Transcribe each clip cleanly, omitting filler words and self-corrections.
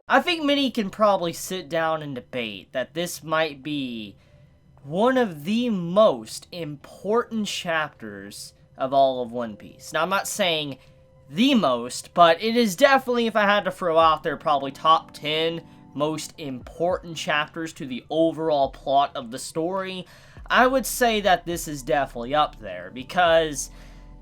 I think many can probably sit down and debate that this might be one of the most important chapters of all of One Piece. Now, I'm not saying the most, but it is definitely, if I had to throw out there, probably top 10 most important chapters to the overall plot of the story. I would say that this is definitely up there, because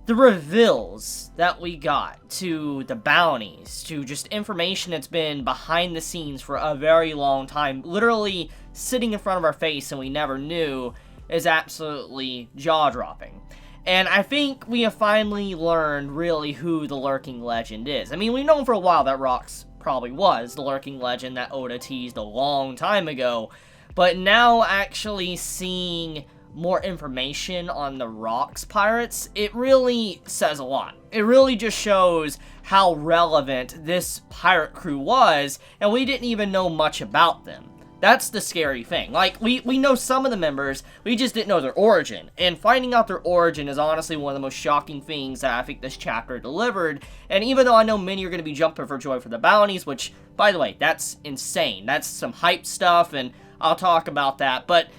the reveals that we got, to the bounties, to just information that's been behind the scenes for a very long time, literally sitting in front of our face and we never knew, is absolutely jaw-dropping. And I think we have finally learned really who the Lurking Legend is. I mean, we've known for a while that Rocks probably was the Lurking Legend that Oda teased a long time ago, but now actually seeing more information on the Rocks pirates, it really says a lot. It really just shows how relevant this pirate crew was, and we didn't even know much about them. That's the scary thing. Like, we know some of the members, we just didn't know their origin. And finding out their origin is honestly one of the most shocking things that I think this chapter delivered. And even though I know many are going to be jumping for joy for the bounties, which, by the way, that's insane. That's some hype stuff, and I'll talk about that. But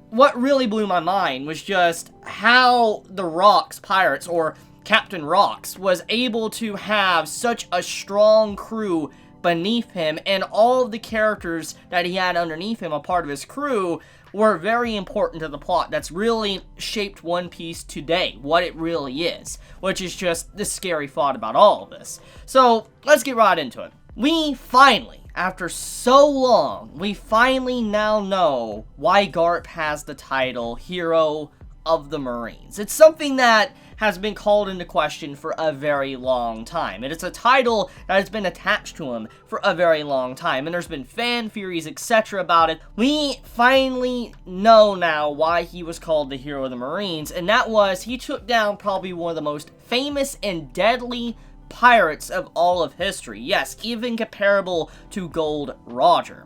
what really blew my mind was just how the Rocks pirates, or Captain Rocks, was able to have such a strong crew beneath him, and all of the characters that he had underneath him, a part of his crew, were very important to the plot. That's really shaped One Piece today, what it really is, which is just the scary thought about all of this. So, let's get right into it. We finally, after so long, we finally now know why Garp has the title Hero of the Marines. It's something that has been called into question for a very long time. And it's a title that has been attached to him for a very long time. And there's been fan theories, etc. about it. We finally know now why he was called the Hero of the Marines. And that was, he took down probably one of the most famous and deadly pirates of all of history. Yes, even comparable to Gold Roger.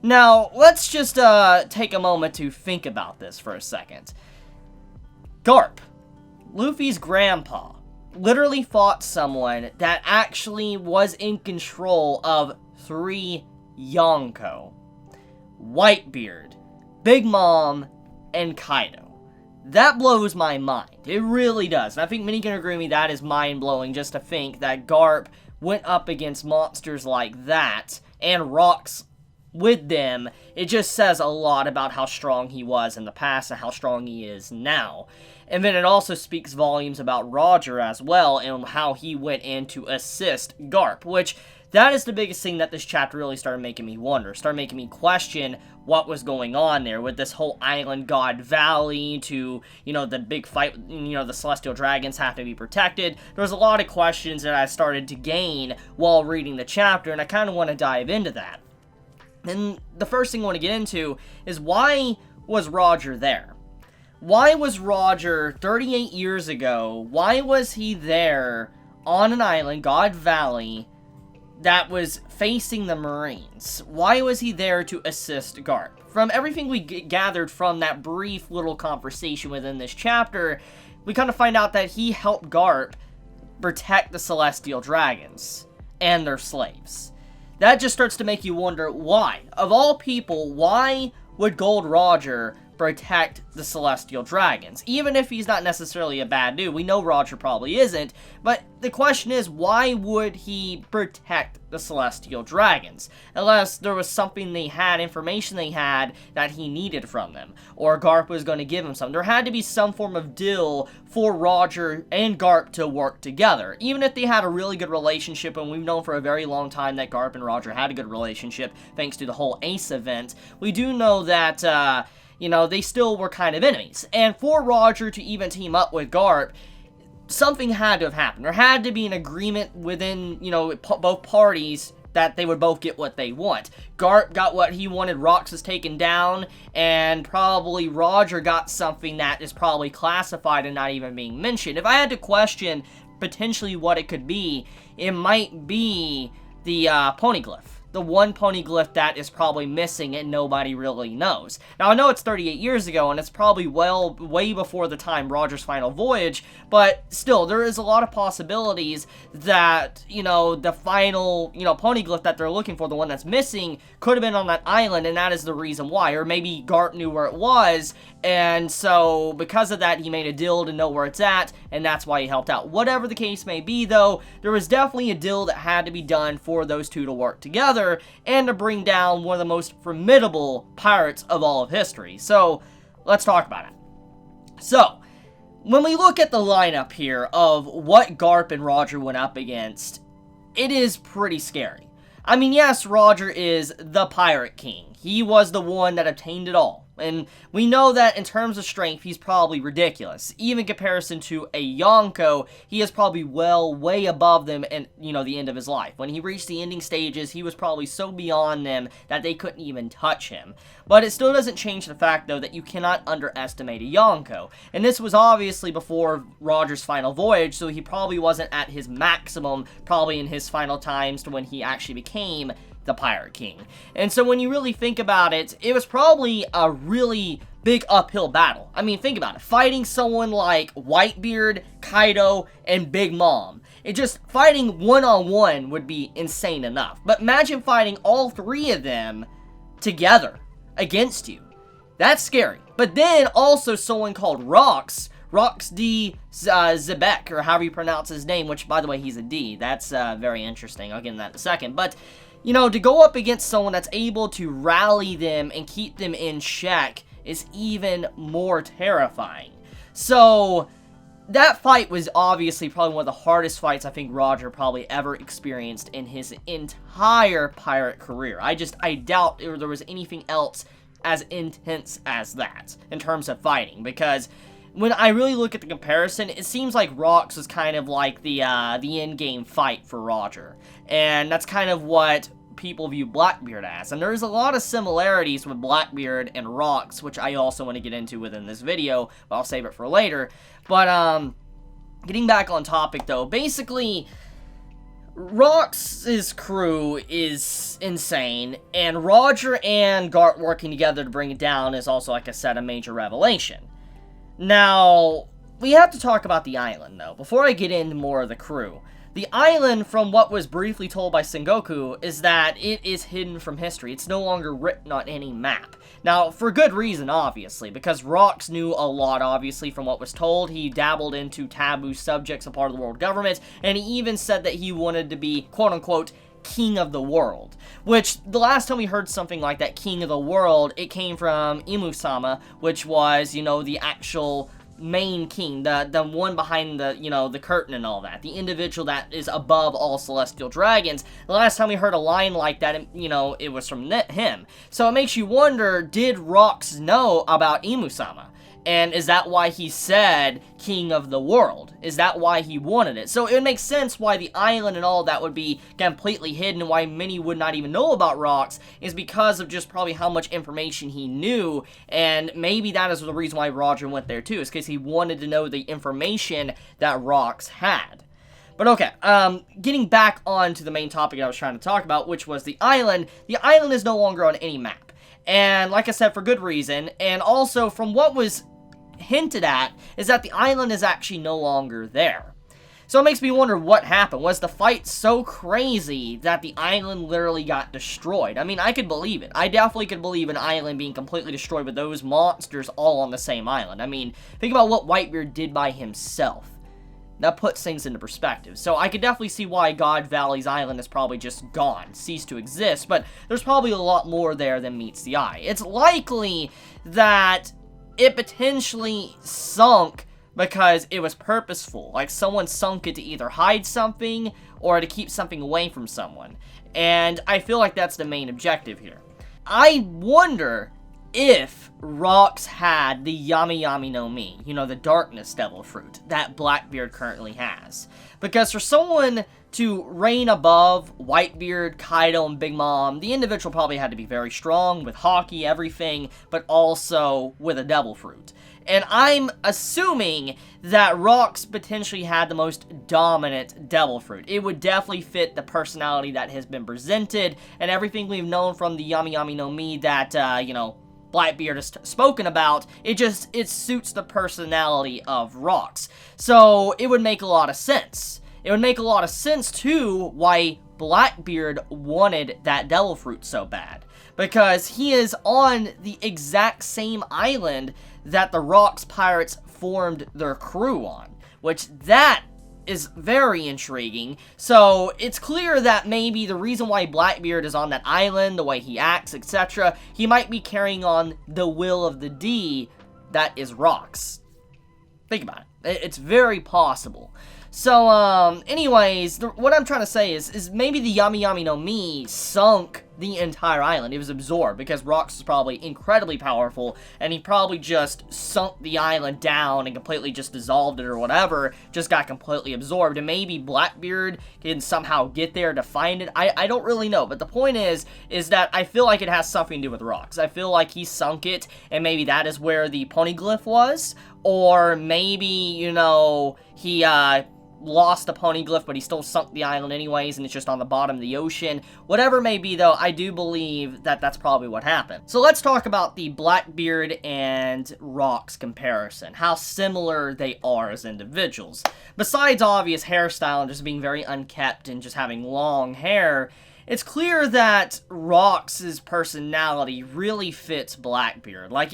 Now, let's just take a moment to think about this for a second. Garp, Luffy's grandpa, literally fought someone that actually was in control of 3 Yonko: Whitebeard, Big Mom, and Kaido. That blows my mind. It really does. And I think many can agree with me that is mind-blowing just to think that Garp went up against monsters like that and Rocks with them. It just says a lot about how strong he was in the past and how strong he is now. And then it also speaks volumes about Roger as well, and how he went in to assist Garp, which that is the biggest thing that this chapter really started making me wonder, started making me question what was going on there with this whole Island God Valley to, the big fight, the Celestial Dragons have to be protected. There was a lot of questions that I started to gain while reading the chapter, and I kind of want to dive into that. And the first thing I want to get into is, why was Roger there? Why was Roger 38 years ago, why was he there on an island, God Valley, that was facing the Marines? Why was he there to assist Garp? From everything we gathered from that brief little conversation within this chapter, we kind of find out that he helped Garp protect the Celestial Dragons and their slaves. That just starts to make you wonder, why? Of all people, why would Gold Roger protect the Celestial Dragons? Even if he's not necessarily a bad dude, we know Roger probably isn't, but the question is, why would he protect the Celestial Dragons? Unless there was something they had, information they had, that he needed from them, or Garp was going to give him some. There had to be some form of deal for Roger and Garp to work together. Even if they had a really good relationship, and we've known for a very long time that Garp and Roger had a good relationship, thanks to the whole Ace event, we do know that, they still were kind of enemies. And for Roger to even team up with Garp, something had to have happened. There had to be an agreement within, both parties that they would both get what they want. Garp got what he wanted, Rocks was taken down, and probably Roger got something that is probably classified and not even being mentioned. If I had to question potentially what it could be, it might be the poneglyph the one poneglyph that is probably missing and nobody really knows. Now, I know it's 38 years ago, and it's probably way before the time Roger's final voyage, but still, there is a lot of possibilities that, you know, the final, you know, poneglyph that they're looking for, the one that's missing, could have been on that island, and that is the reason why. Or maybe Garp knew where it was, and so because of that, he made a deal to know where it's at, and that's why he helped out. Whatever the case may be, though, there was definitely a deal that had to be done for those two to work together, and to bring down one of the most formidable pirates of all of history. So, let's talk about it. So, when we look at the lineup here of what Garp and Roger went up against, it is pretty scary. I mean, yes, Roger is the Pirate King. He was the one that obtained it all. And we know that in terms of strength, he's probably ridiculous. Even in comparison to a Yonko, he is probably way above them in, you know, the end of his life. When he reached the ending stages, he was probably so beyond them that they couldn't even touch him. But it still doesn't change the fact, though, that you cannot underestimate a Yonko. And this was obviously before Roger's final voyage, so he probably wasn't at his maximum, probably in his final times to when he actually became the Pirate King. And so when you really think about it, it was probably a really big uphill battle. I mean, think about it. Fighting someone like Whitebeard, Kaido, and Big Mom. It just, fighting one-on-one would be insane enough. But imagine fighting all three of them together against you. That's scary. But then also someone called Rox D. Zebek, or however you pronounce his name, which, by the way, he's a D. That's very interesting. I'll get into that in a second. But, you know, to go up against someone that's able to rally them and keep them in check is even more terrifying. So, that fight was obviously probably one of the hardest fights I think Roger probably ever experienced in his entire pirate career. I doubt there was anything else as intense as that in terms of fighting, because when I really look at the comparison, it seems like Rox was kind of like the end-game fight for Roger. And that's kind of what people view Blackbeard as. And there's a lot of similarities with Blackbeard and Rox, which I also want to get into within this video, but I'll save it for later. But, getting back on topic, though, basically, Rox's crew is insane, and Roger and Garp working together to bring it down is also, like I said, a major revelation. Now, we have to talk about the island, though, before I get into more of the crew. The island, from what was briefly told by Sengoku, is that it is hidden from history. It's no longer written on any map. Now, for good reason, obviously, because Rox knew a lot, obviously, from what was told. He dabbled into taboo subjects, a part of the world government, and he even said that he wanted to be, quote-unquote, king of the world. Which, the last time we heard something like that, king of the world, it came from Imu-sama, which was, you know, the actual main king, the one behind the, you know, the curtain and all that, the individual that is above all celestial dragons. The last time we heard a line like that, you know, it was from him. So it makes you wonder, did Rox know about Imu-sama? And is that why he said king of the world? Is that why he wanted it? So it makes sense why the island and all that would be completely hidden, and why many would not even know about Rox is because of just probably how much information he knew. And maybe that is the reason why Roger went there too, is because he wanted to know the information that Rox had. But okay, getting back on to the main topic I was trying to talk about, which was the island. The island is no longer on any map. And like I said, for good reason. And also, from what was hinted at, is that the island is actually no longer there. So it makes me wonder what happened. Was the fight so crazy that the island literally got destroyed? I mean, I could believe it. I definitely could believe an island being completely destroyed with those monsters all on the same island. I mean, think about what Whitebeard did by himself. That puts things into perspective. So I could definitely see why God Valley's island is probably just gone, ceased to exist, but there's probably a lot more there than meets the eye. It's likely that it potentially sunk because it was purposeful. Like, someone sunk it to either hide something or to keep something away from someone. And I feel like that's the main objective here. I wonder if Rox had the Yami Yami no Mi, you know, the Darkness Devil Fruit, that Blackbeard currently has. Because for someone to reign above Whitebeard, Kaido, and Big Mom, the individual probably had to be very strong with hockey, everything, but also with a Devil Fruit. And I'm assuming that Rocks potentially had the most dominant Devil Fruit. It would definitely fit the personality that has been presented, and everything we've known from the Yami Yami no Mi that, you know, Blackbeard has spoken about. It suits the personality of Rocks. So, it would make a lot of sense. It would make a lot of sense, too, why Blackbeard wanted that Devil Fruit so bad. Because he is on the exact same island that the Rocks pirates formed their crew on. Which, that is very intriguing. So, it's clear that maybe the reason why Blackbeard is on that island, the way he acts, etc., he might be carrying on the will of the D that is Rocks. Think about it. It's very possible. So, anyways, what I'm trying to say is maybe the Yami Yami no Mi sunk the entire island. It was absorbed because Rocks was probably incredibly powerful, and he probably just sunk the island down and completely just dissolved it or whatever, just got completely absorbed, and maybe Blackbeard can somehow get there to find it. I don't really know, but the point is that I feel like it has something to do with Rocks. I feel like he sunk it, and maybe that is where the poneglyph was, or maybe, you know, he, lost the poneglyph, but he still sunk the island anyways, and it's just on the bottom of the ocean. Whatever it may be, though, I do believe that that's probably what happened. So let's talk about the Blackbeard and Rocks comparison, how similar they are as individuals. Besides obvious hairstyle and just being very unkempt and just having long hair, it's clear that Rocks' personality really fits Blackbeard. Like,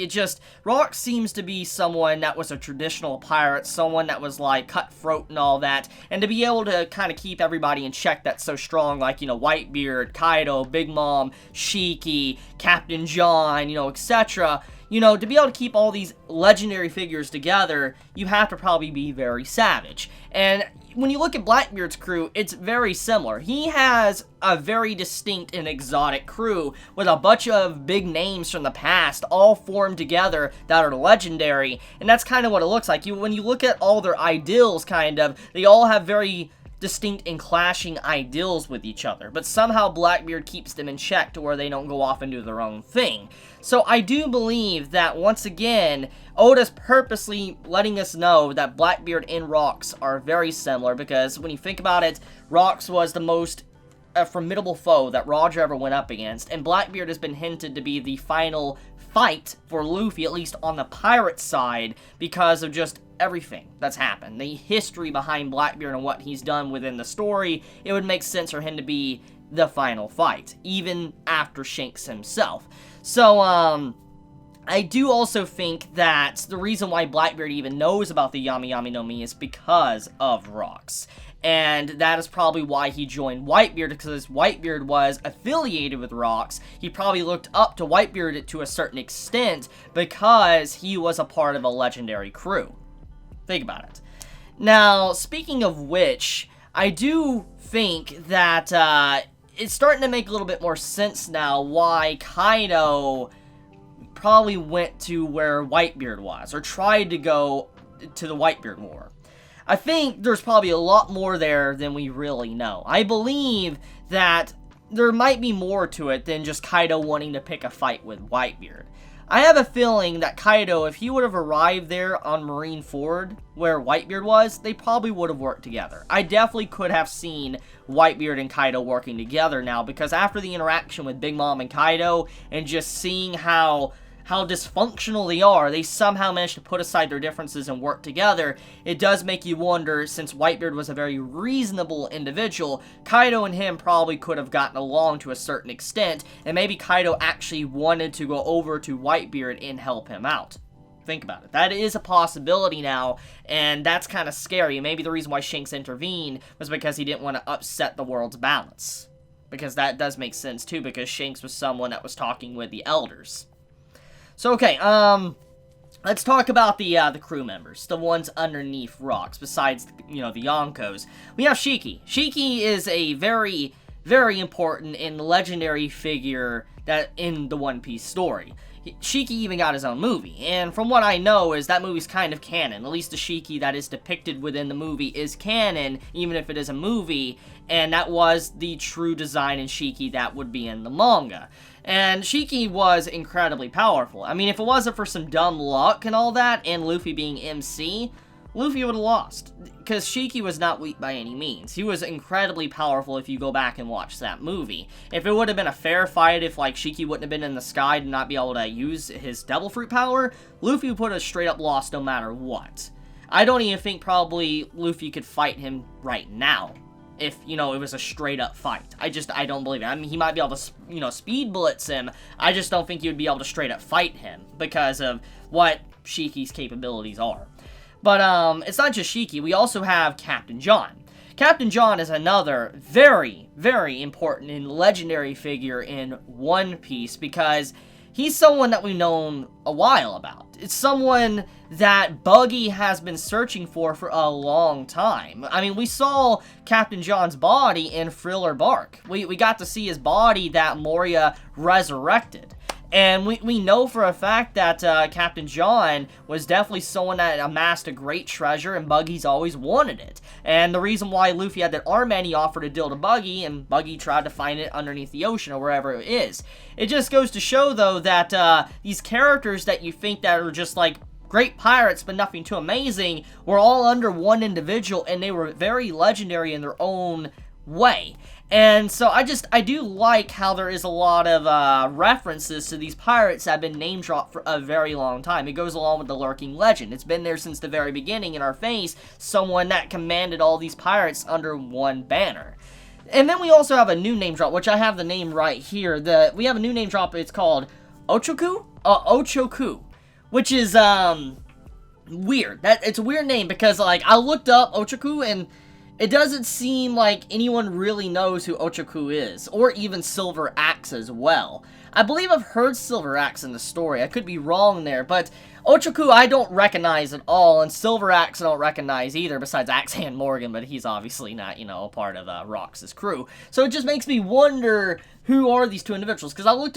Rocks seems to be someone that was a traditional pirate, someone that was, like, cutthroat and all that, and to be able to kind of keep everybody in check that's so strong, like, you know, Whitebeard, Kaido, Big Mom, Shiki, Captain John, you know, etc., you know, to be able to keep all these legendary figures together, you have to probably be very savage. And when you look at Blackbeard's crew, it's very similar. He has a very distinct and exotic crew with a bunch of big names from the past all formed together that are legendary, and that's kind of what it looks like. When you look at all their ideals, kind of, they all have very distinct and clashing ideals with each other, but somehow Blackbeard keeps them in check to where they don't go off and do their own thing. So I do believe that, once again, Oda's purposely letting us know that Blackbeard and Rocks are very similar, because when you think about it, Rocks was the most formidable foe that Roger ever went up against, and Blackbeard has been hinted to be the final fight for Luffy, at least on the pirate side, because of just everything that's happened. The history behind Blackbeard and what he's done within the story, it would make sense for him to be the final fight, even after Shanks himself. So, I do also think that the reason why Blackbeard even knows about the Yami Yami no Mi is because of Rocks. And that is probably why he joined Whitebeard, because Whitebeard was affiliated with Rocks. He probably looked up to Whitebeard to a certain extent because he was a part of a legendary crew. Think about it. Now, speaking of which, I do think that it's starting to make a little bit more sense now why Kaido probably went to where Whitebeard was, or tried to go to the Whitebeard War. I think there's probably a lot more there than we really know. I believe that there might be more to it than just Kaido wanting to pick a fight with Whitebeard. I have a feeling that Kaido, if he would have arrived there on Marineford, where Whitebeard was, they probably would have worked together. I definitely could have seen Whitebeard and Kaido working together now, because after the interaction with Big Mom and Kaido, and just seeing how dysfunctional they are, they somehow managed to put aside their differences and work together. It does make you wonder, since Whitebeard was a very reasonable individual, Kaido and him probably could have gotten along to a certain extent, and maybe Kaido actually wanted to go over to Whitebeard and help him out. Think about it. That is a possibility now, and that's kind of scary. Maybe the reason why Shanks intervened was because he didn't want to upset the world's balance. Because that does make sense too, because Shanks was someone that was talking with the elders. So, okay, let's talk about the crew members, the ones underneath Rocks, besides, you know, the Yonkos. We have Shiki. Shiki is a very, very important and legendary figure that in the One Piece story. Shiki even got his own movie, and from what I know is that movie's kind of canon. At least the Shiki that is depicted within the movie is canon, even if it is a movie, and that was the true design in Shiki that would be in the manga. And Shiki was incredibly powerful. I mean, if it wasn't for some dumb luck and all that, and Luffy being MC, Luffy would have lost, because Shiki was not weak by any means. He was incredibly powerful if you go back and watch that movie. If it would have been a fair fight, if like Shiki wouldn't have been in the sky to not be able to use his Devil Fruit power, Luffy would have straight up lost no matter what. I don't even think probably Luffy could fight him right now, if, you know, it was a straight up fight. I don't believe it. I mean, he might be able to, you know, speed blitz him. I just don't think he would be able to straight up fight him, because of what Shiki's capabilities are. But, it's not just Shiki, we also have Captain John. Captain John is another very, very important and legendary figure in One Piece, because he's someone that we've known a while about. It's someone that Buggy has been searching for a long time. I mean, we saw Captain John's body in Thriller Bark. We got to see his body that Moria resurrected. And we know for a fact that Captain John was definitely someone that amassed a great treasure, and Buggy's always wanted it. And the reason why Luffy had that armband, he offered a deal to Buggy, and Buggy tried to find it underneath the ocean or wherever it is. It just goes to show, though, that these characters that you think that are just like great pirates but nothing too amazing were all under one individual, and they were very legendary in their own way. And so I do like how there is a lot of references to these pirates that have been name dropped for a very long time. It goes along with the lurking legend. It's been there since the very beginning in our face, someone that commanded all these pirates under one banner. And then we also have a new name drop, which I have the name right here. We have a new name drop, it's called Ochoku? Ochoku, which is weird. It's a weird name because, like, I looked up Ochoku and it doesn't seem like anyone really knows who Ochoku is, or even Silver Axe as well. I believe I've heard Silver Axe in the story, I could be wrong there, but Ochoku I don't recognize at all, and Silver Axe I don't recognize either, besides Axe Hand Morgan, but he's obviously not, you know, a part of Rox's crew. So it just makes me wonder, who are these two individuals? Because I looked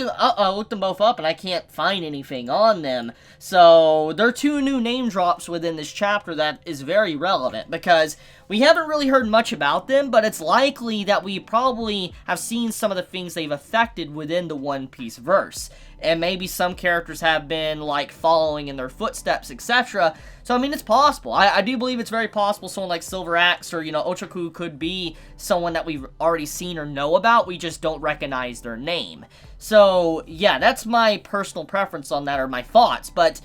them both up and I can't find anything on them. So there are two new name drops within this chapter that is very relevant, because we haven't really heard much about them, but it's likely that we probably have seen some of the things they've affected within the One Piece verse. And maybe some characters have been, like, following in their footsteps, etc. So, I mean, it's possible. I do believe it's very possible someone like Silver Axe or, you know, Ochoku could be someone that we've already seen or know about. We just don't recognize their name. So, yeah, that's my personal preference on that, or my thoughts. But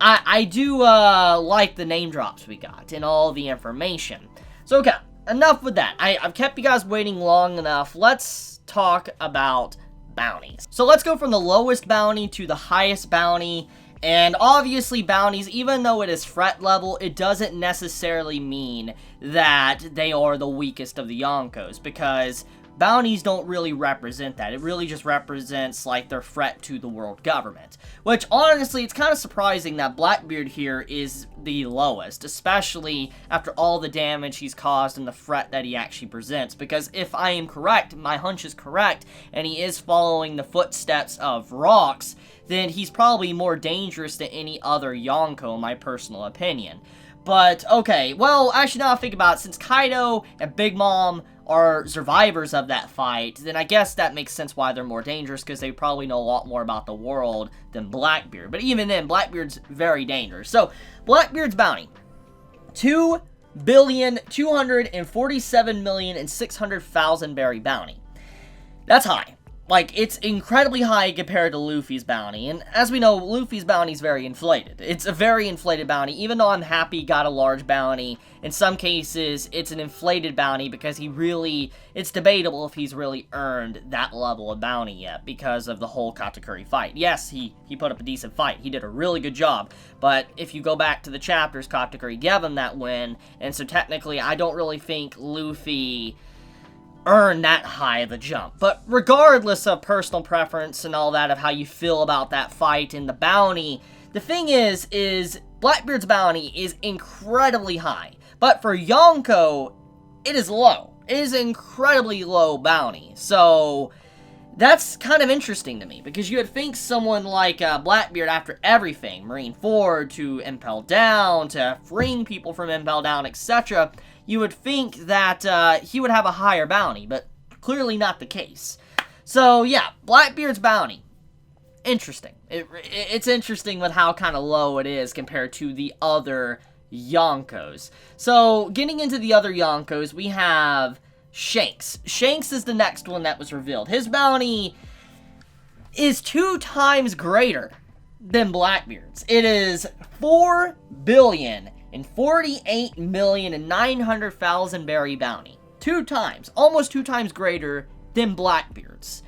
I do like the name drops we got and all the information. So, okay, enough with that. I've kept you guys waiting long enough. Let's talk about bounties. So let's go from the lowest bounty to the highest bounty. And obviously bounties, even though it is threat level, it doesn't necessarily mean that they are the weakest of the Yonkos, because bounties don't really represent that. It really just represents, like, their threat to the world government. Which, honestly, it's kind of surprising that Blackbeard here is the lowest, especially after all the damage he's caused and the threat that he actually presents. Because if I am correct, my hunch is correct, and he is following the footsteps of Rox, then he's probably more dangerous than any other Yonko, in my personal opinion. But, okay, well, actually, now I think about it, since Kaido and Big Mom are survivors of that fight, then I guess that makes sense why they're more dangerous, because they probably know a lot more about the world than Blackbeard. But even then, Blackbeard's very dangerous. So, Blackbeard's bounty, 2,247,600,000 berry bounty. That's high. Like, it's incredibly high compared to Luffy's bounty, and as we know, Luffy's bounty is very inflated. It's a very inflated bounty. Even though I'm happy he got a large bounty, in some cases, it's an inflated bounty because it's debatable if he's really earned that level of bounty yet because of the whole Katakuri fight. Yes, he put up a decent fight. He did a really good job, but if you go back to the chapters, Katakuri gave him that win, and so technically, I don't really think Luffy earn that high of a jump. But regardless of personal preference and all that, of how you feel about that fight and the bounty, the thing is Blackbeard's bounty is incredibly high. But for Yonko, it is low. It is an incredibly low bounty. So, That's kind of interesting to me, because you would think someone like Blackbeard, after everything, Marineford to Impel Down, to freeing people from Impel Down, etc., you would think that he would have a higher bounty, but clearly not the case. So yeah, Blackbeard's bounty, interesting. It's interesting with how kind of low it is compared to the other Yonkos. So getting into the other Yonkos, we have Shanks. Shanks is the next one that was revealed. His bounty is 2 times greater than Blackbeard's. It is 4,048,900,000 berry bounty. 2 times. Almost 2 times greater than Blackbeard's.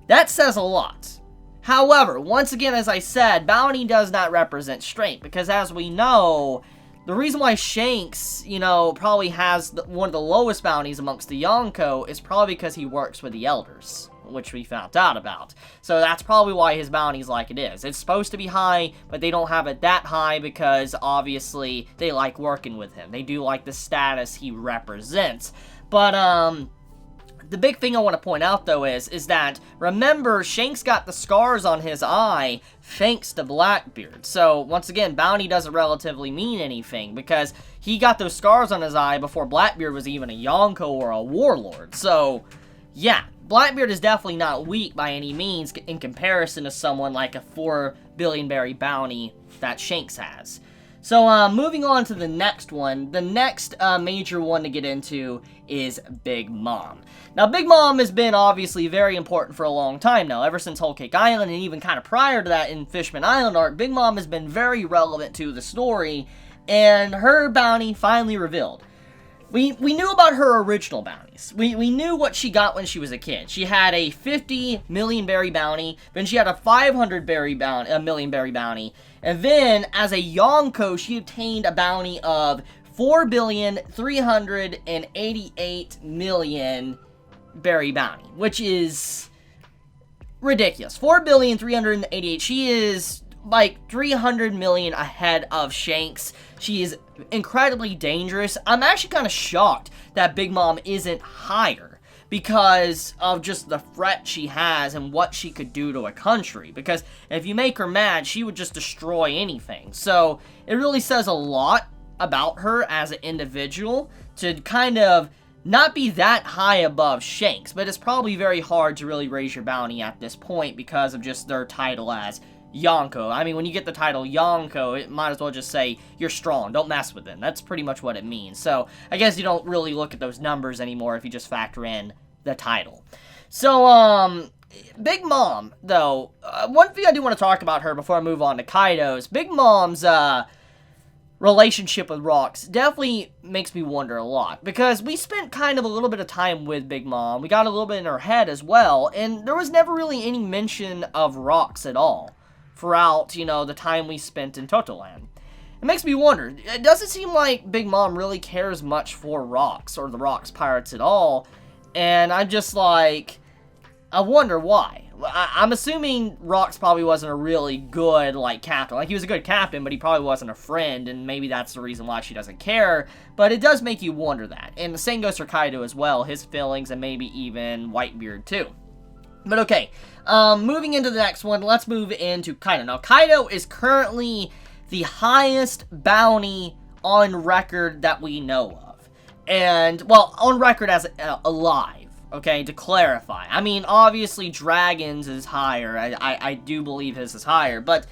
That says a lot. However, once again, as I said, bounty does not represent strength, because as we know, the reason why Shanks, probably has one of the lowest bounties amongst the Yonko is probably because he works with the Elders, which we found out about. So that's probably why his bounty's like it is. It's supposed to be high, but they don't have it that high because, obviously, they like working with him. They do like the status he represents. But, the big thing I want to point out, though, is that, remember, Shanks got the scars on his eye thanks to Blackbeard. So, once again, bounty doesn't relatively mean anything, because he got those scars on his eye before Blackbeard was even a Yonko or a warlord. So, yeah, Blackbeard is definitely not weak by any means in comparison to someone like a 4 billion berry bounty that Shanks has. So, moving on to the next one. The next major one to get into is Big Mom. Now, Big Mom has been obviously very important for a long time now, ever since Whole Cake Island, and even kind of prior to that in Fishman Island arc. Big Mom has been very relevant to the story, and her bounty finally revealed. We knew about her original bounties. We knew what she got when she was a kid. She had a 50 million berry bounty, then she had a 500 million berry bounty, and then as a Yonko, she obtained a bounty of 4,388,000,000 berry bounty, which is ridiculous. 4,388,000,000. She is like 300 million ahead of Shanks. She is incredibly dangerous. I'm actually kind of shocked that Big Mom isn't higher because of just the threat she has and what she could do to a country. Because if you make her mad, she would just destroy anything. So it really says a lot about her as an individual to kind of not be that high above Shanks, but it's probably very hard to really raise your bounty at this point because of just their title as Yonko. I mean, when you get the title Yonko, it might as well just say, you're strong, don't mess with them. That's pretty much what it means. So, I guess you don't really look at those numbers anymore if you just factor in the title. So, Big Mom, though, one thing I do want to talk about her before I move on to Kaido's, Big Mom's, relationship with Rocks definitely makes me wonder a lot, because we spent kind of a little bit of time with Big Mom, we got a little bit in her head as well, and there was never really any mention of Rocks at all throughout, the time we spent in Totoland. It makes me wonder, it doesn't seem like Big Mom really cares much for Rocks, or the Rocks pirates at all, and I'm just like, I wonder why. I'm assuming Rocks probably wasn't a really good, captain. He was a good captain, but he probably wasn't a friend, and maybe that's the reason why she doesn't care. But it does make you wonder that. And the same goes for Kaido as well, his feelings, and maybe even Whitebeard too. But okay, moving into the next one, let's move into Kaido. Now, Kaido is currently the highest bounty on record that we know of. And, well, on record as alive. Okay, to clarify. I mean, obviously, Dragon's is higher. I do believe his is higher. But,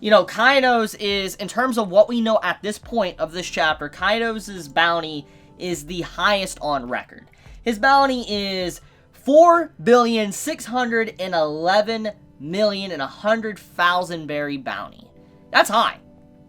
Kaido's is, in terms of what we know at this point of this chapter, Kaido's bounty is the highest on record. His bounty is 4,611,100,000 berry bounty. That's high.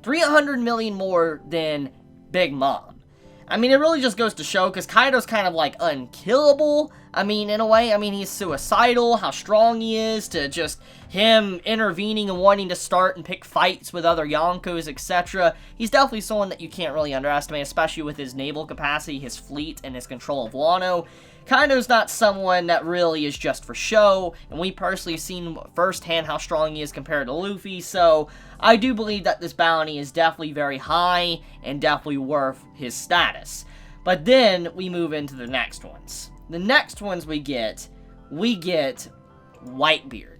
300 million more than Big Mom. I mean, it really just goes to show, because Kaido's kind of, unkillable. I mean, in a way, he's suicidal, how strong he is, to just him intervening and wanting to start and pick fights with other Yonkos, etc. He's definitely someone that you can't really underestimate, especially with his naval capacity, his fleet, and his control of Wano. Kaido's not someone that really is just for show, and we personally have seen firsthand how strong he is compared to Luffy, so I do believe that this bounty is definitely very high and definitely worth his status. But then we move into the next ones. The next ones we get Whitebeard.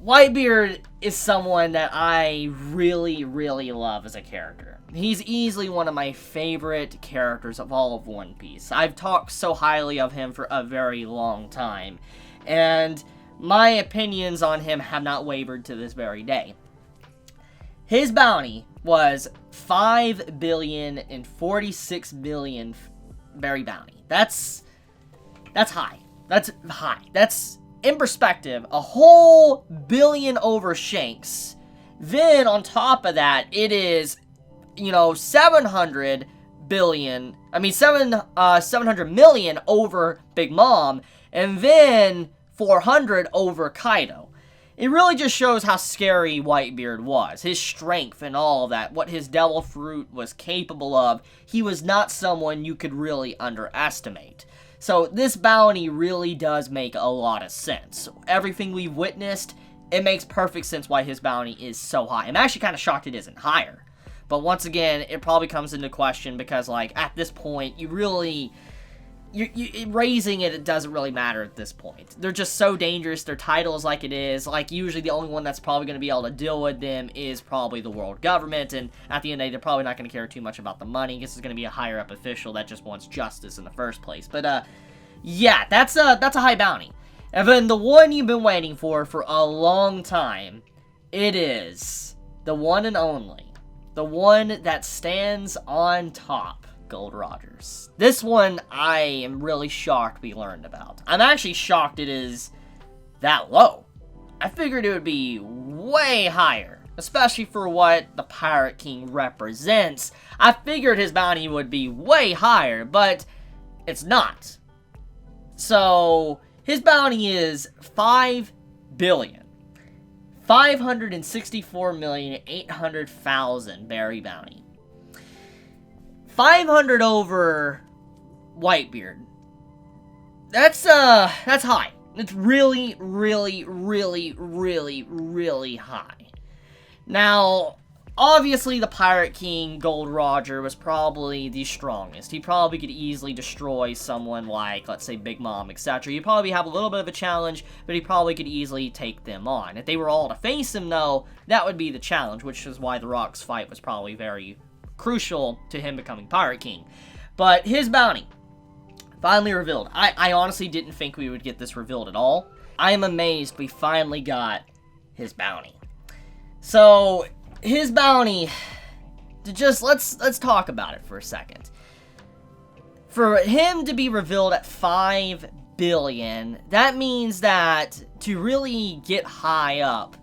Whitebeard is someone that I really, really love as a character. He's easily one of my favorite characters of all of One Piece. I've talked so highly of him for a very long time, and my opinions on him have not wavered to this very day. His bounty was 5,046,000,000 berry bounty. That's high. That's high. That's, in perspective, a whole billion over Shanks. Then, on top of that, it is, 700 million over Big Mom, and then 400 over Kaido. It really just shows how scary Whitebeard was. His strength and all of that, what his devil fruit was capable of. He was not someone you could really underestimate. So this bounty really does make a lot of sense. Everything we've witnessed, it makes perfect sense why his bounty is so high. I'm actually kind of shocked it isn't higher. But once again, it probably comes into question because, at this point, raising it doesn't really matter at this point. They're just so dangerous. Their title is like it is. Usually the only one that's probably going to be able to deal with them is probably the world government. And at the end of the day, they're probably not going to care too much about the money. I guess it's going to be a higher up official that just wants justice in the first place. But, yeah, that's a high bounty. And then the one you've been waiting for a long time, it is the one and only. The one that stands on top. Gold Rogers. This one, I am really shocked we learned about. I'm actually shocked it is that low. I figured it would be way higher, especially for what the Pirate King represents. I figured his bounty would be way higher, but it's not. So, his bounty is 5,564,800,000 berry bounty. 500 over Whitebeard. That's high. It's really, really, really, really, really high. Now, obviously the Pirate King, Gold Roger, was probably the strongest. He probably could easily destroy someone like, let's say, Big Mom, etc. He'd probably have a little bit of a challenge, but he probably could easily take them on. If they were all to face him, though, that would be the challenge, which is why the Rock's fight was probably very crucial to him becoming Pirate King. But his bounty, finally revealed. I honestly didn't think we would get this revealed at all. I am amazed we finally got his bounty. So, his bounty, let's talk about it for a second. For him to be revealed at 5 billion, that means that to really get high up,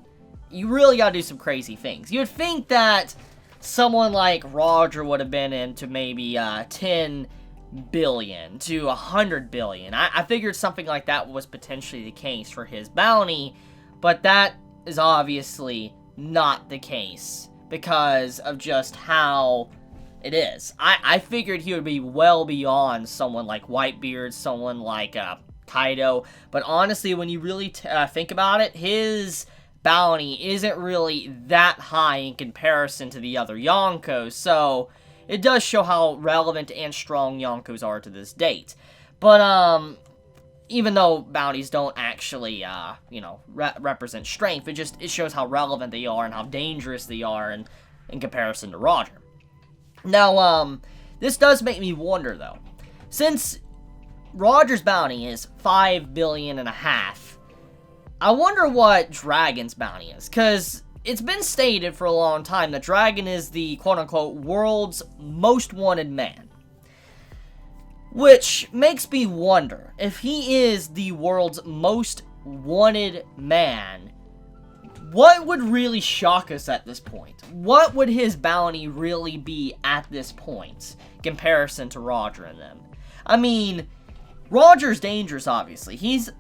you really gotta do some crazy things. You'd think that someone like Roger would have been into maybe 10 billion to 100 billion. I figured something like that was potentially the case for his bounty, but that is obviously not the case because of just how it is. I figured he would be well beyond someone like Whitebeard, someone like Kaido, but honestly, when you really think about it, his bounty isn't really that high in comparison to the other Yonkos, so it does show how relevant and strong Yonkos are to this date. But, even though bounties don't actually, represent strength, it shows how relevant they are and how dangerous they are in comparison to Roger. Now, this does make me wonder, though. Since Roger's bounty is 5 billion and a half, I wonder what Dragon's bounty is, because it's been stated for a long time that Dragon is the quote-unquote world's most wanted man. Which makes me wonder, if he is the world's most wanted man, what would really shock us at this point? What would his bounty really be at this point, in comparison to Roger and them? I mean, Roger's dangerous, obviously. He's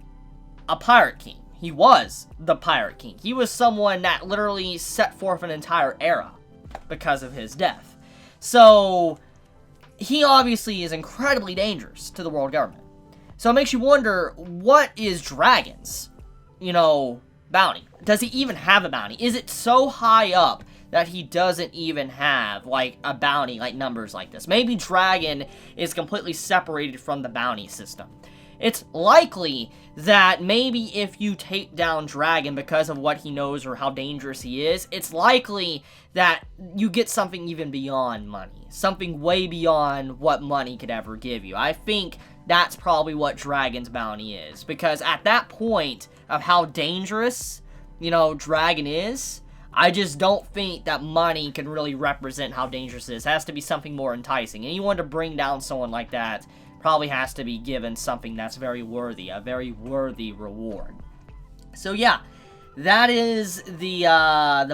a Pirate King. He was the Pirate King. He was someone that literally set forth an entire era because of his death. So, he obviously is incredibly dangerous to the world government. So it makes you wonder, what is Dragon's, bounty? Does he even have a bounty? Is it so high up that he doesn't even have, a bounty, numbers like this? Maybe Dragon is completely separated from the bounty system. It's likely that maybe if you take down Dragon because of what he knows or how dangerous he is, it's likely that you get something even beyond money. Something way beyond what money could ever give you. I think that's probably what Dragon's bounty is. Because at that point of how dangerous, you know, Dragon is, I just don't think that money can really represent how dangerous it is. It has to be something more enticing. Anyone to bring down someone like that probably has to be given something that's very worthy, a very worthy reward. So yeah, that is the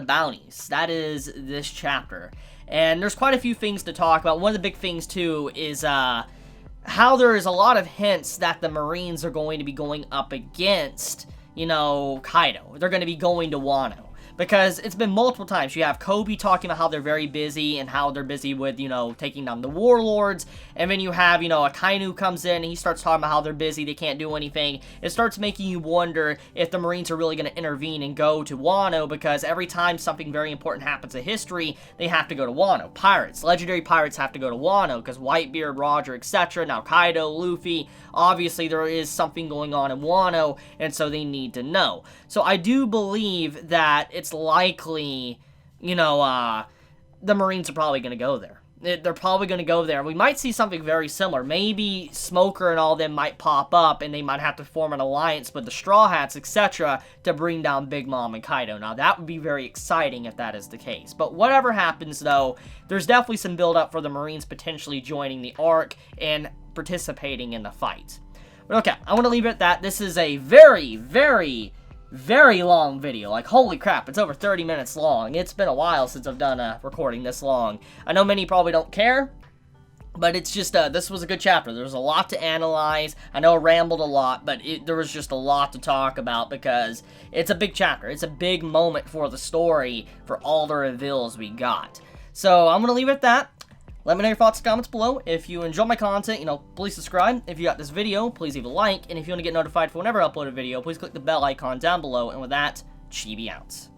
bounties. That is this chapter. And there's quite a few things to talk about. One of the big things, too, is how there is a lot of hints that the Marines are going to be going up against, you know, Kaido. They're going to be going to Wano. Because it's been multiple times. You have Kobe talking about how they're very busy and how they're busy with, you know, taking down the warlords. And then you have, you know, Akainu comes in and he starts talking about how they're busy, they can't do anything. It starts making you wonder if the Marines are really going to intervene and go to Wano, because every time something very important happens in history, they have to go to Wano. Pirates, legendary pirates have to go to Wano because Whitebeard, Roger, etc. Now Kaido, Luffy, obviously there is something going on in Wano, and so they need to know. So I do believe that it's likely, you know, the Marines are probably going to go there. They're probably going to go there. We might see something very similar. Maybe Smoker and all them might pop up, and they might have to form an alliance with the Straw Hats, etc., to bring down Big Mom and Kaido. Now, that would be very exciting if that is the case. But whatever happens, though, there's definitely some build-up for the Marines potentially joining the Arc and participating in the fight. But okay, I want to leave it at that. This is a very, very long video. Like, holy crap, it's over 30 minutes long. It's been a while since I've done recording this long. I know many probably don't care, but it's just, this was a good chapter. There was a lot to analyze. I know I rambled a lot, but there was just a lot to talk about because it's a big chapter. It's a big moment for the story, for all the reveals we got. So, I'm going to leave it at that. Let me know your thoughts in the comments below. If you enjoy my content, you know, please subscribe. If you got this video, please leave a like. And if you want to get notified for whenever I upload a video, please click the bell icon down below. And with that, Chibi out.